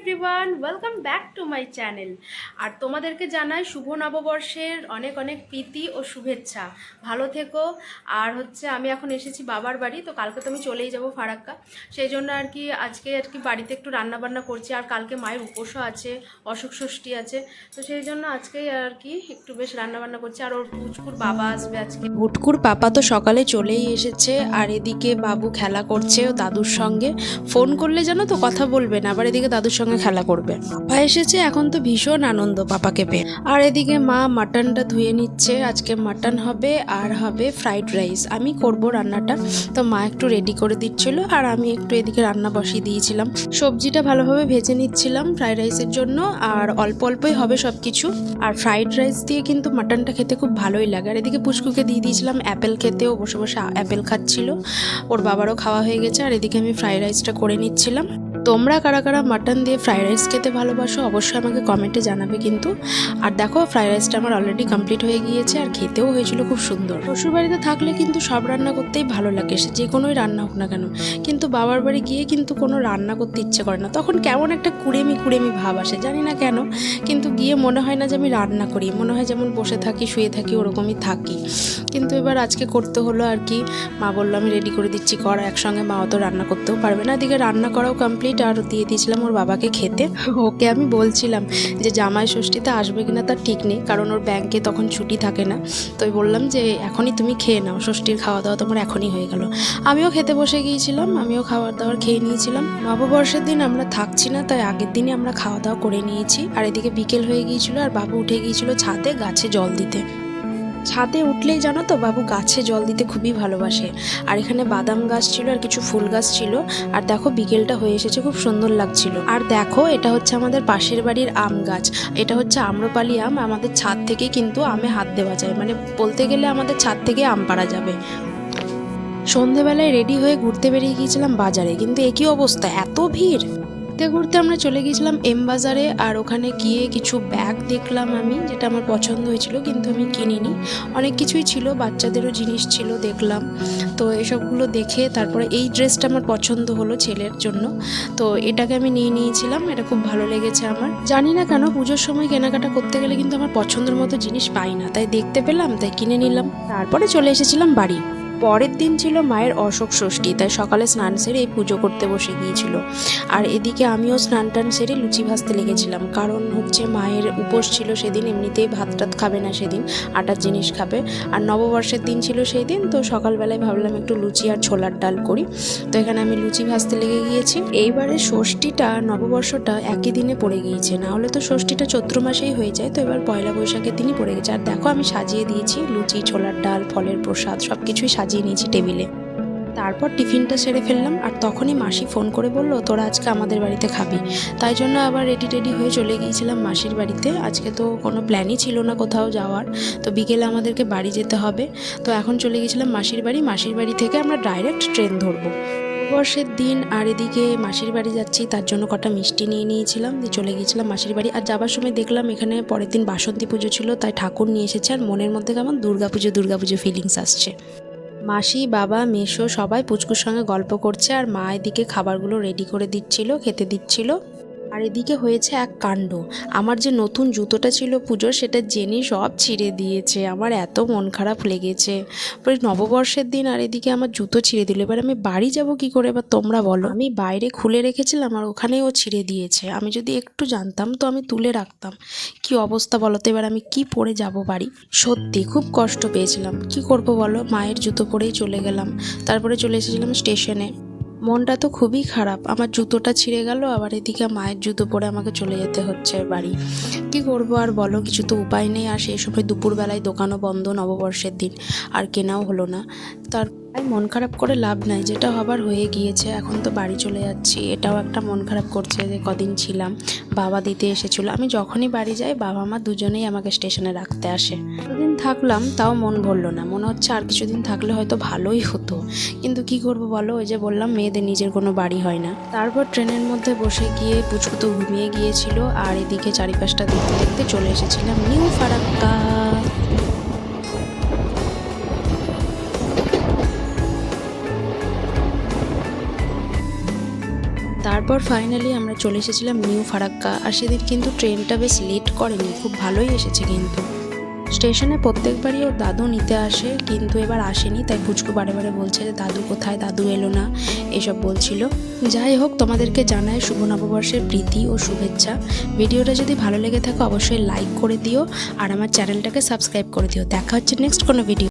Everyone, welcome back to my channel. আর তোমাদেরকে জানাই শুভ নববর্ষের অনেক অনেক প্রীতি ও শুভেচ্ছা। ভালো থেকো। আর আমি এখন এসেছি বাবার বাড়ি, তো কালকে তো আমি চলেই যাব ফারাক্কা। সেই জন্য আজকে বাড়িতে একটু রান্না বান্না করছি। আর কালকে মায়ের উপোসও আছে, অসুখ ষষ্ঠী আছে, তো সেই জন্য আজকেই একটু বেশ রান্না বান্না করছি। আর ওর পুচকুর বাবা আসবে আজকে। ভুটকুর পাপা তো সকালে চলেই এসেছে, আর এদিকে বাবু খেলা করছে ও দাদুর সঙ্গে। ফোন করলে জানো তো কথা বলবে না, আবার এদিকে দাদুর সঙ্গে খেলা করবে। পাপা এসেছে, এখন তো ভীষণ আনন্দ পাপাকে পেয়ে। আর এদিকে মা মাটনটা ধুয়ে নিচ্ছে। আজকে মাটন হবে আর হবে ফ্রাইড রাইস। আমি করব রান্নাটা, তো মা একটু রেডি করে দিচ্ছিল আর আমি একটু এদিকে রান্না বসিয়ে দিয়েছিলাম। সবজিটা ভালোভাবে ভেজে নিচ্ছিলাম ফ্রাইড রাইসের জন্য। আর অল্প অল্পই হবে সবকিছু। আর ফ্রাইড রাইস দিয়ে কিন্তু মাটনটা খেতে খুব ভালোই লাগে। আর এদিকে পুচকুকে দিয়ে দিয়েছিলাম অ্যাপেল খেতে, ও বসে বসে অ্যাপেল খাচ্ছিল। ওর বাবারও খাওয়া হয়ে গেছে। আর এদিকে আমি ফ্রাইড রাইসটা করে নিচ্ছিলাম। তোমরা কারা কারা মাটন দিয়ে ফ্রাইড রাইস খেতে ভালোবাসো অবশ্যই আমাকে কমেন্টে জানাবে কিন্তু। আর দেখো ফ্রাইড রাইসটা আমার অলরেডি কমপ্লিট হয়ে গিয়েছে, আর খেতেও হয়েছিল খুব সুন্দর। শ্বশুরবাড়িতে থাকলে কিন্তু সব রান্না করতেই ভালো লাগে, সে যে কোনোই রান্না হোক না কেন। কিন্তু বাবার বাড়ি গিয়ে কিন্তু কোনো রান্না করতে ইচ্ছে করে না, তখন কেমন একটা কুড়েমি কুড়েমি ভাব আসে, জানি না কেন। কিন্তু গিয়ে মনে হয় না যে আমি রান্না করি, মনে হয় যেমন বসে থাকি শুয়ে থাকি ওরকমই থাকি। কিন্তু এবার আজকে করতে হলো আর কি। মা বললো আমি রেডি করে দিচ্ছি, কর। একসঙ্গে মা অত রান্না করতেও পারবে না। এদিকে রান্না করাও কমপ্লিট, আর দিয়ে দিয়েছিলাম ওর বাবাকে খেতে। ওকে আমি বলছিলাম যে জামাই ষষ্ঠীতে আসবে কিনা তার ঠিক নেই, কারণ ওর ব্যাংকে তখন ছুটি থাকে না। তো বললাম যে এখনই তুমি খেয়ে নাও, ষষ্ঠীর খাওয়া দাওয়া তোমার এখনই হয়ে গেল। আমিও খেতে বসে গিয়েছিলাম, আমিও খাবার দাবার খেয়ে নিয়েছিলাম। নববর্ষের দিন আমরা থাকছি না, তাই আগের দিনই আমরা খাওয়া দাওয়া করে নিয়েছি। আর এদিকে বিকেল হয়ে গিয়েছিল, আর বাবু উঠে গিয়েছিল ছাদে গাছে জল দিতে। ছাদে উঠলেই জানো তো বাবু গাছে জল দিতে খুবই ভালোবাসে। আর এখানে বাদাম গাছ ছিল আর কিছু ফুল গাছ ছিল। আর দেখো বিকেলটা হয়ে এসেছে, খুব সুন্দর লাগছিল। আর দেখো এটা হচ্ছে আমাদের পাশের বাড়ির আম গাছ। এটা হচ্ছে আম্রপালি আম। আমাদের ছাদ থেকে কিন্তু আমে হাত দেওয়া যায়, মানে বলতে গেলে আমাদের ছাদ থেকে আম পাড়া যাবে। সন্ধেবেলায় রেডি হয়ে ঘুরতে বেরিয়ে গিয়েছিলাম বাজারে, কিন্তু একই অবস্থা, এত ভিড়। ঘুরতে ঘুরতে আমরা চলে গিয়েছিলাম এম বাজারে। আর ওখানে গিয়ে কিছু ব্যাগ দেখলাম আমি, যেটা আমার পছন্দ হয়েছিল, কিন্তু আমি কিনিনি। অনেক কিছুই ছিল, বাচ্চাদেরও জিনিস ছিল দেখলাম। তো এসবগুলো দেখে তারপরে এই ড্রেসটা আমার পছন্দ হলো ছেলের জন্য, তো এটাকে আমি নিয়ে নিয়েছিলাম। এটা খুব ভালো লেগেছে আমার। জানি না কেন পুজোর সময় কেনাকাটা করতে গেলে কিন্তু আমার পছন্দের মতো জিনিস পাই না, তাই দেখতে পেলাম তাই কিনে নিলাম। তারপরে চলে এসেছিলাম বাড়ি। পরের দিন ছিল মায়ের অসুখ ষষ্ঠী, তাই সকালে স্নান সেরে এই পুজো করতে বসে গিয়েছিল। আর এদিকে আমিও স্নান টান সেরে লুচি ভাজতে লেগেছিলাম, কারণ মায়ের উপোস ছিল সেদিন, এমনিতেই ভাত টাত খাবে না সেদিন, আটার জিনিস খাবে। আর নববর্ষের দিন ছিল সেই দিন, তো সকালবেলায় ভাবলাম একটু লুচি আর ছোলার ডাল করি। তো এখানে আমি লুচি ভাজতে লেগে গিয়েছি। এইবারে ষষ্ঠীটা নববর্ষটা একই দিনে পড়ে গিয়েছে, না হলে তো ষষ্ঠীটা চৈত্র মাসেই হয়ে যায়, তো এবার পয়লা বৈশাখের দিনই পড়ে গেছে। আর দেখো আমি সাজিয়ে দিয়েছি লুচি, ছোলার ডাল, ফলের প্রসাদ সব কিছুই সাজিয়ে নিয়েছি টেবিলে। তারপর টিফিনটা সেরে ফেললাম। আর তখনই মাসি ফোন করে বলল তোরা আজকে আমাদের বাড়িতে খাবি। তাই জন্য আবার রেডি হয়ে চলে গিয়েছিলাম মাসির বাড়িতে। আজকে তো কোনো প্ল্যানই ছিল না কোথাও যাওয়ার, তো বিকেলে আমাদেরকে বাড়ি যেতে হবে। তো এখন চলে গিয়েছিলাম মাসির বাড়ি। মাসির বাড়ি থেকে আমরা ডাইরেক্ট ট্রেন ধরবো। বর্ষের দিন, আর এদিকে মাসির বাড়ি যাচ্ছি, তার জন্য কটা মিষ্টি নিয়ে নিয়েছিলাম, দিয়ে চলে গিয়েছিলাম মাসির বাড়ি। আর যাবার সময় দেখলাম এখানে পরের দিন বাসন্তী পুজো ছিল, তাই ঠাকুর নিয়ে এসেছে। আর মনের মধ্যে কেমন দুর্গাপুজো ফিলিংস আসছে। মাসি, বাবা, মেসো সবাই পুচকুর সঙ্গে গল্প করছে, আর মা এদিকে খাবারগুলো রেডি করে দিচ্ছিল, খেতে দিচ্ছিল। আর এদিকে হয়েছে এক কাণ্ড, আমার যে নতুন জুতোটা ছিল পুজোর, সেটা জেনি সব ছিঁড়ে দিয়েছে। আমার এত মন খারাপ লেগেছে, নববর্ষের দিন, আর এদিকে আমার জুতো ছিঁড়ে দিল। এবার আমি বাড়ি যাব কি করে, এবার তোমরা বলো। আমি বাইরে খুলে রেখেছিলাম, আর ওখানেই ও ছিঁড়ে দিয়েছে। আমি যদি একটু জানতাম তো আমি তুলে রাখতাম। কি অবস্থা বলো তো, এবার আমি কি পরে যাব বাড়ি। সত্যি খুব কষ্ট পেয়েছিলাম, কি করব বলো। মায়ের জুতো পরেই চলে গেলাম। তারপরে চলে এসেছিলাম স্টেশনে। মনটা তো খুবই খারাপ, আমার জুতোটা ছিঁড়ে গেল, আবার এদিকে মায়ের জুতো পরে আমাকে চলে যেতে হচ্ছে বাড়ি। কি করবো আর বলো, কিছু তো উপায় নেই। আর সেই সময় দুপুরবেলায় দোকানও বন্ধ, নববর্ষের দিন, আর কেনাও হলো না। তার মন খারাপ করে লাভ নাই, যেটা হবার হয়ে গিয়েছে। এখন তো বাড়ি চলে যাচ্ছি, এটাও একটা মন খারাপ করছে যে কদিন ছিলাম, বাবা দিতে এসেছিল। আমি যখনই বাড়ি যাই বাবা মা দুজনেই আমাকে স্টেশনে রাখতে আসে। দুদিন থাকলাম তাও মন ভরলো না, মনে হচ্ছে আর কিছুদিন থাকলে হয়তো ভালোই হতো। কিন্তু কি করব বলো, ওই যে বললাম মেয়েদের নিজের কোনো বাড়ি হয় না। তারপর ট্রেনের মধ্যে বসে গিয়ে পুচকু তো ঘুমিয়ে গিয়েছিল, আর এদিকে চারিপাশটা দেখতে দেখতে চলে এসেছিলাম নিউ ফারাক্কা। তারপর ফাইনালি আমরা চলে এসেছিলাম নিউ ফারাক্কা। আর সেদিন কিন্তু ট্রেনটা বেশ লেট করেনি, খুব ভালোই এসেছে। কিন্তু স্টেশনে প্রত্যেকবারই ওর দাদু নিতে আসে, কিন্তু এবার আসেনি, তাই পুচকু বারে বারে বলছে যে দাদু কোথায়, দাদু এলো না, এসব বলছিল। যাই হোক, তোমাদেরকে জানাই শুভ নববর্ষের প্রীতি ও শুভেচ্ছা। ভিডিওটা যদি ভালো লেগে থাকে অবশ্যই লাইক করে দিও আর আমার চ্যানেলটাকে সাবস্ক্রাইব করে দিও। দেখা হচ্ছে নেক্সট কোনো ভিডিও।